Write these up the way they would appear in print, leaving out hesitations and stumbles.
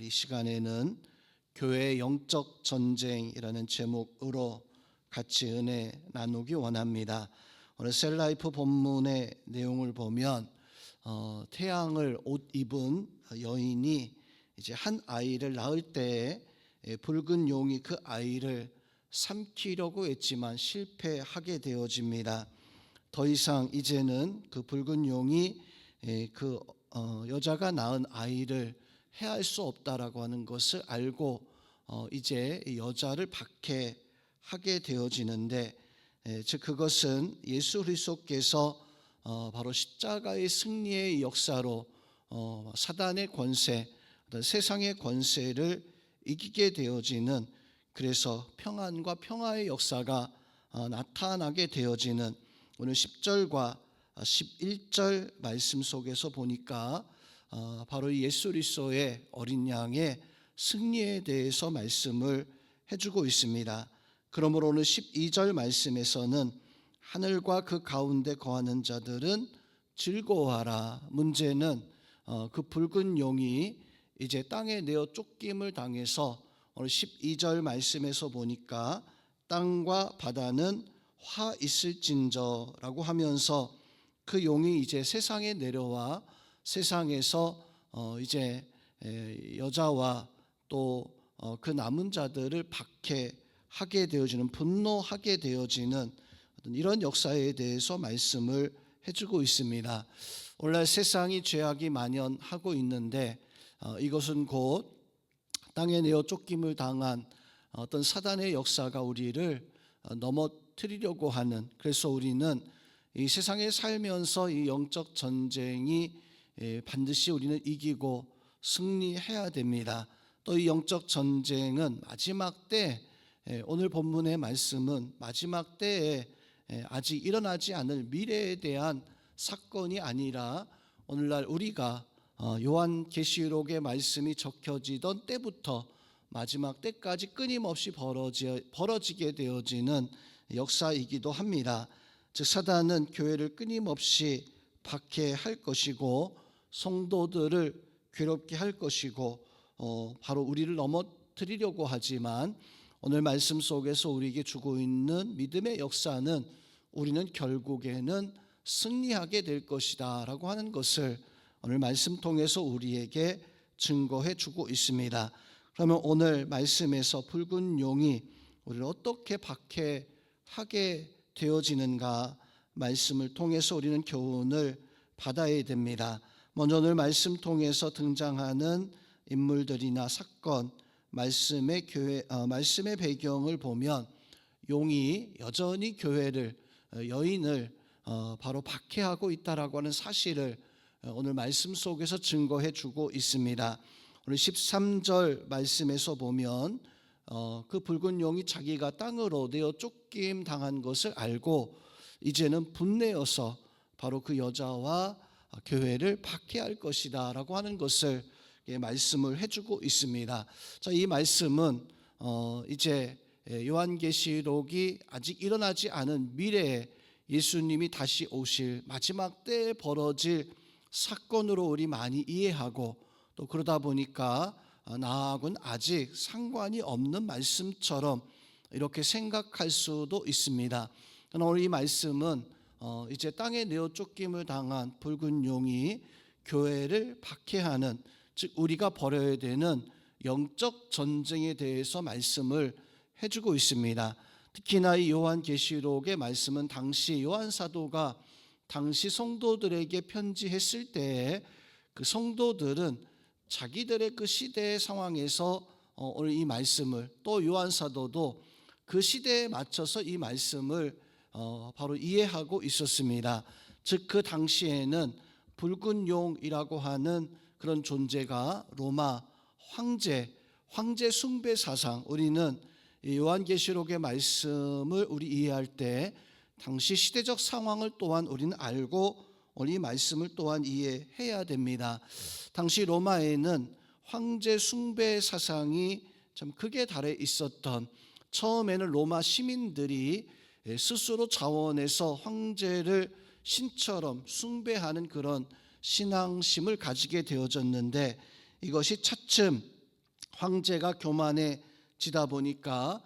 이 시간에는 교회의 영적 전쟁이라는 제목으로 같이 은혜 나누기 원합니다. 오늘 셀라이프 본문의 내용을 보면 태양을 옷 입은 여인이 이제 한 아이를 낳을 때에 붉은 용이 그 아이를 삼키려고 했지만 실패하게 되어집니다. 더 이상 이제는 그 붉은 용이 그 여자가 낳은 아이를 해할 수 없다라고 하는 것을 알고 이제 여자를 박해하게 되어지는데, 즉 그것은 예수 그리스도께서 바로 십자가의 승리의 역사로 사단의 권세, 세상의 권세를 이기게 되어지는, 그래서 평안과 평화의 역사가 나타나게 되어지는 오늘 10절과 11절 말씀 속에서 보니까 바로 예수 그리스도의 어린 양의 승리에 대해서 말씀을 해주고 있습니다. 그러므로 오늘 12절 말씀에서는 하늘과 그 가운데 거하는 자들은 즐거워하라. 문제는 그 붉은 용이 이제 땅에 내어 쫓김을 당해서 오늘 12절 말씀에서 보니까 땅과 바다는 화 있을진저라고 하면서 그 용이 이제 세상에 내려와 세상에서 이제 여자와 또 그 남은 자들을 박해하게 되어지는, 분노하게 되어지는 이런 역사에 대해서 말씀을 해주고 있습니다. 오늘날 세상이 죄악이 만연하고 있는데 이것은 곧 땅에 내어 쫓김을 당한 어떤 사단의 역사가 우리를 넘어뜨리려고 하는, 그래서 우리는 이 세상에 살면서 이 영적 전쟁이 반드시 우리는 이기고 승리해야 됩니다. 또 이 영적 전쟁은 마지막 때, 오늘 본문의 말씀은 마지막 때에 아직 일어나지 않을 미래에 대한 사건이 아니라 오늘날 우리가 요한계시록의 말씀이 적혀지던 때부터 마지막 때까지 끊임없이 벌어지게 되어지는 역사이기도 합니다. 즉 사단은 교회를 끊임없이 박해할 것이고 성도들을 괴롭게 할 것이고 바로 우리를 넘어뜨리려고 하지만 오늘 말씀 속에서 우리에게 주고 있는 믿음의 역사는 우리는 결국에는 승리하게 될 것이다 라고 하는 것을 오늘 말씀 통해서 우리에게 증거해 주고 있습니다. 그러면 오늘 말씀에서 붉은 용이 우리를 어떻게 박해하게 되어지는가, 말씀을 통해서 우리는 교훈을 받아야 됩니다. 먼저 오늘 말씀 통해서 등장하는 인물들이나 사건, 말씀의 배경을 보면 용이 여전히 교회를, 여인을 바로 박해하고 있다라고 하는 사실을 오늘 말씀 속에서 증거해 주고 있습니다. 오늘 13절 말씀에서 보면 그 붉은 용이 자기가 땅으로 내어 쫓김 당한 것을 알고 이제는 분내어서 바로 그 여자와 교회를 박해할 것이다 라고 하는 것을 말씀을 해주고 있습니다. 자, 이 말씀은 이제 요한계시록이 아직 일어나지 않은 미래에 예수님이 다시 오실 마지막 때에 벌어질 사건으로 우리 많이 이해하고, 또 그러다 보니까 나하고는 아직 상관이 없는 말씀처럼 이렇게 생각할 수도 있습니다. 그러나 오늘 이 말씀은 이제 땅에 내어 쫓김을 당한 붉은 용이 교회를 박해하는, 즉 우리가 벌여야 되는 영적 전쟁에 대해서 말씀을 해주고 있습니다. 특히나 이 요한계시록의 말씀은 당시 요한 사도가 당시 성도들에게 편지했을 때에 그 성도들은 자기들의 그 시대의 상황에서 오늘 이 말씀을, 또 요한 사도도 그 시대에 맞춰서 이 말씀을 바로 이해하고 있었습니다. 즉 그 당시에는 붉은 용이라고 하는 그런 존재가 로마 황제 숭배 사상, 우리는 요한계시록의 말씀을 우리 이해할 때 당시 시대적 상황을 또한 우리는 알고 오늘 이 말씀을 또한 이해해야 됩니다. 당시 로마에는 황제 숭배 사상이 참 극에 달해 있었던, 처음에는 로마 시민들이 스스로 자원해서 황제를 신처럼 숭배하는 그런 신앙심을 가지게 되어졌는데, 이것이 차츰 황제가 교만해지다 보니까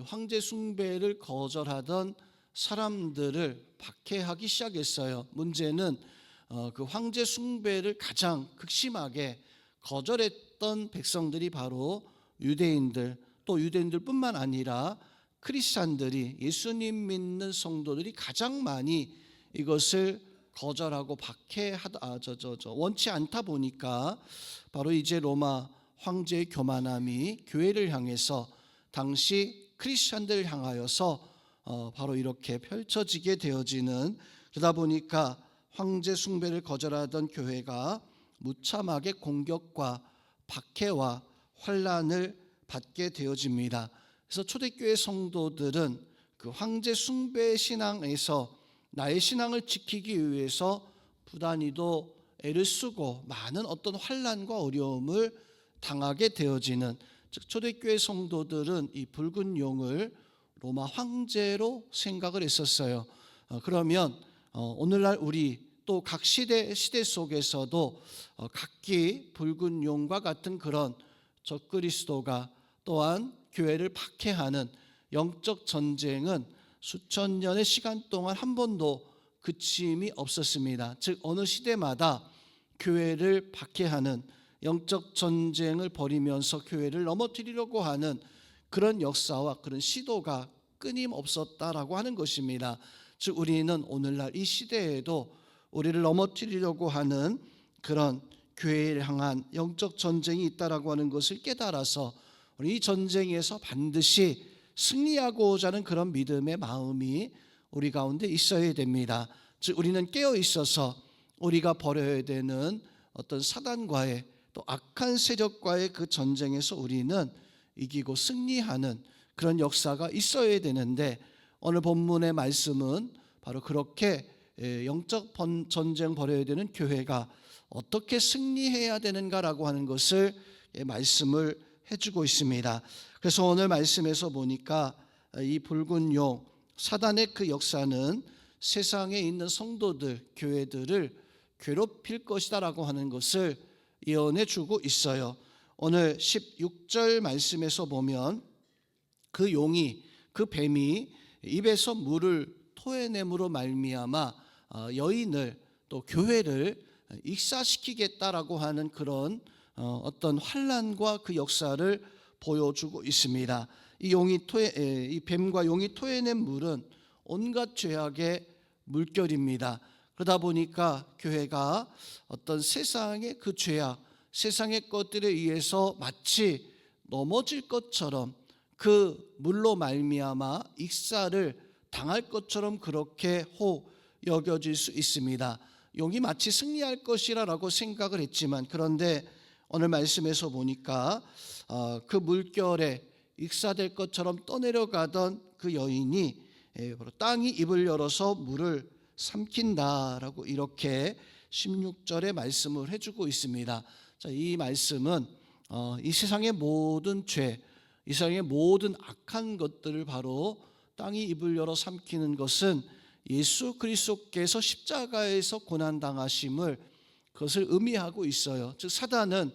황제 숭배를 거절하던 사람들을 박해하기 시작했어요. 문제는 그 황제 숭배를 가장 극심하게 거절했던 백성들이 바로 유대인들, 또 유대인들뿐만 아니라 크리스찬들이, 예수님 믿는 성도들이 가장 많이 이것을 거절하고 원치 않다 보니까 바로 이제 로마 황제의 교만함이 교회를 향해서, 당시 크리스찬들을 향하여서 바로 이렇게 펼쳐지게 되어지는, 그러다 보니까 황제 숭배를 거절하던 교회가 무참하게 공격과 박해와 환난을 받게 되어집니다. 그래서 초대교회 성도들은 그 황제 숭배 신앙에서 나의 신앙을 지키기 위해서 부단히도 애를 쓰고 많은 어떤 환난과 어려움을 당하게 되어지는, 즉 초대교회 성도들은 이 붉은 용을 로마 황제로 생각을 했었어요. 그러면 오늘날 우리 또 각 시대 속에서도 각기 붉은 용과 같은 그런 적그리스도가 또한 교회를 박해하는 영적 전쟁은 수천 년의 시간 동안 한 번도 그침이 없었습니다. 즉 어느 시대마다 교회를 박해하는 영적 전쟁을 벌이면서 교회를 넘어뜨리려고 하는 그런 역사와 그런 시도가 끊임없었다라고 하는 것입니다. 즉 우리는 오늘날 이 시대에도 우리를 넘어뜨리려고 하는 그런 교회를 향한 영적 전쟁이 있다라고 하는 것을 깨달아서 우리 이 전쟁에서 반드시 승리하고자 하는 그런 믿음의 마음이 우리 가운데 있어야 됩니다. 즉 우리는 깨어 있어서 우리가 벌여야 되는 어떤 사단과의 또 악한 세력과의 그 전쟁에서 우리는 이기고 승리하는 그런 역사가 있어야 되는데, 오늘 본문의 말씀은 바로 그렇게 영적 전쟁 벌여야 되는 교회가 어떻게 승리해야 되는가라고 하는 것을 말씀을 해주고 있습니다. 그래서 오늘 말씀에서 보니까 이 붉은 용, 사단의 그 역사는 세상에 있는 성도들, 교회들을 괴롭힐 것이다라고 하는 것을 예언해 주고 있어요. 오늘 16절 말씀에서 보면 그 용이, 그 뱀이 입에서 물을 토해냄으로 말미암아 여인을 또 교회를 익사시키겠다라고 하는 그런 어떤 환난과 그 역사를 보여주고 있습니다. 이 뱀과 용이 토해낸 물은 온갖 죄악의 물결입니다. 그러다 보니까 교회가 어떤 세상의 그 죄악, 세상의 것들에 의해서 마치 넘어질 것처럼 그 물로 말미암아 익사를 당할 것처럼 그렇게 여겨질 수 있습니다. 용이 마치 승리할 것이라고 생각을 했지만, 그런데 오늘 말씀에서 보니까 그 물결에 익사될 것처럼 떠내려가던 그 여인이 바로 땅이 입을 열어서 물을 삼킨다라고 이렇게 16절에 말씀을 해주고 있습니다. 자, 이 말씀은 이 세상의 모든 죄, 이 세상의 모든 악한 것들을 바로 땅이 입을 열어 삼키는 것은 예수 그리스도께서 십자가에서 고난당하심을, 그것을 의미하고 있어요. 즉 사단은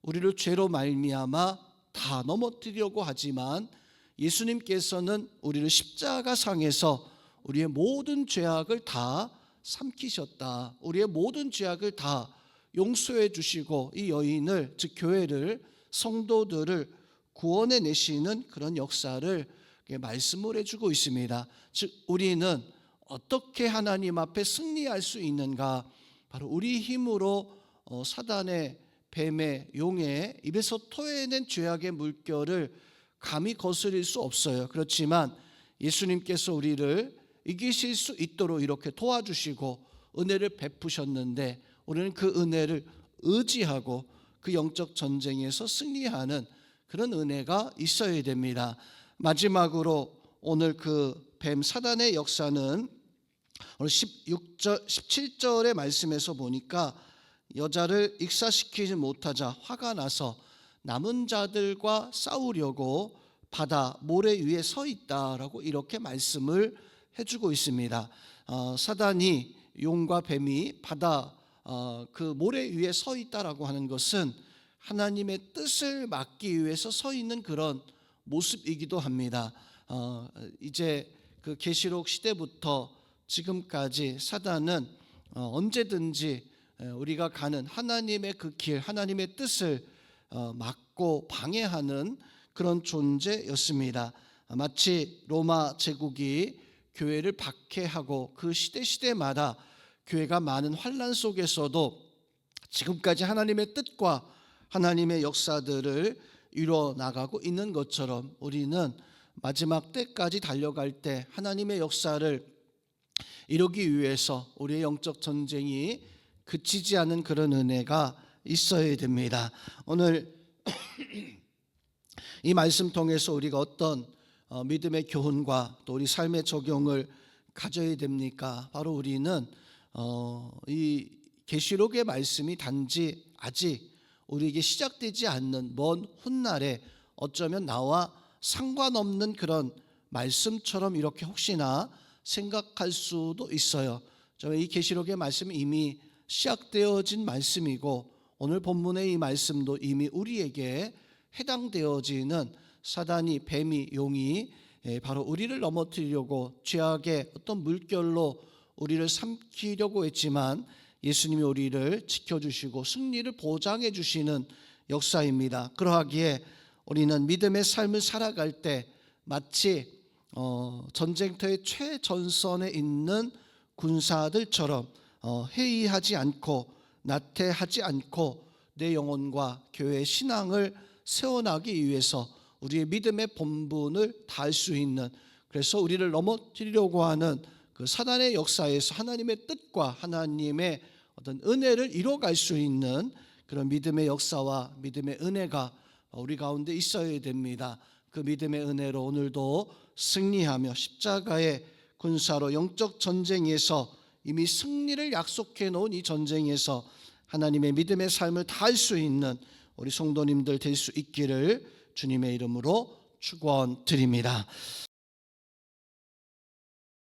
우리를 죄로 말미암아 다 넘어뜨리려고 하지만 예수님께서는 우리를 십자가상에서 우리의 모든 죄악을 다 삼키셨다. 우리의 모든 죄악을 다 용서해 주시고 이 여인을, 즉 교회를, 성도들을 구원해 내시는 그런 역사를 말씀을 해주고 있습니다. 즉 우리는 어떻게 하나님 앞에 승리할 수 있는가? 바로 우리 힘으로 사단의, 뱀의, 용의 입에서 토해낸 죄악의 물결을 감히 거스릴 수 없어요. 그렇지만 예수님께서 우리를 이기실 수 있도록 이렇게 도와주시고 은혜를 베푸셨는데, 우리는 그 은혜를 의지하고 그 영적 전쟁에서 승리하는 그런 은혜가 있어야 됩니다. 마지막으로 오늘 그 뱀 사단의 역사는 오늘 17절의 말씀에서 보니까 여자를 익사시키지 못하자 화가 나서 남은 자들과 싸우려고 바다 모래 위에 서 있다라고 이렇게 말씀을 해주고 있습니다. 사단이, 용과 뱀이 바다 그 모래 위에 서 있다라고 하는 것은 하나님의 뜻을 막기 위해서 서 있는 그런 모습이기도 합니다. 이제 그 계시록 시대부터 지금까지 사단은 언제든지 우리가 가는 하나님의 그 길, 하나님의 뜻을 막고 방해하는 그런 존재였습니다. 마치 로마 제국이 교회를 박해하고 그 시대마다 교회가 많은 환난 속에서도 지금까지 하나님의 뜻과 하나님의 역사들을 이루어 나가고 있는 것처럼 우리는 마지막 때까지 달려갈 때 하나님의 역사를 이루기 위해서 우리의 영적 전쟁이 그치지 않은 그런 은혜가 있어야 됩니다. 오늘 이 말씀 통해서 우리가 어떤 믿음의 교훈과 또 우리 삶의 적용을 가져야 됩니까? 바로 우리는 이 계시록의 말씀이 단지 아직 우리에게 시작되지 않는 먼 훗날에 어쩌면 나와 상관없는 그런 말씀처럼 이렇게 혹시나 생각할 수도 있어요. 이 계시록의 말씀은 이미 시작되어진 말씀이고 오늘 본문의 이 말씀도 이미 우리에게 해당되어지는 사단이 뱀이 용이 바로 우리를 넘어뜨리려고 죄악의 어떤 물결로 우리를 삼키려고 했지만 예수님이 우리를 지켜주시고 승리를 보장해 주시는 역사입니다. 그러하기에 우리는 믿음의 삶을 살아갈 때 마치 전쟁터의 최전선에 있는 군사들처럼 회의하지 않고 나태하지 않고 내 영혼과 교회의 신앙을 세워나가기 위해서 우리의 믿음의 본분을 다할 수 있는, 그래서 우리를 넘어뜨리려고 하는 그 사단의 역사에서 하나님의 뜻과 하나님의 어떤 은혜를 이뤄갈 수 있는 그런 믿음의 역사와 믿음의 은혜가 우리 가운데 있어야 됩니다. 그 믿음의 은혜로 오늘도 승리하며 십자가의 군사로 영적 전쟁에서 이미 승리를 약속해 놓은 이 전쟁에서 하나님의 믿음의 삶을 다할 수 있는 우리 성도님들 될 수 있기를 주님의 이름으로 축원드립니다.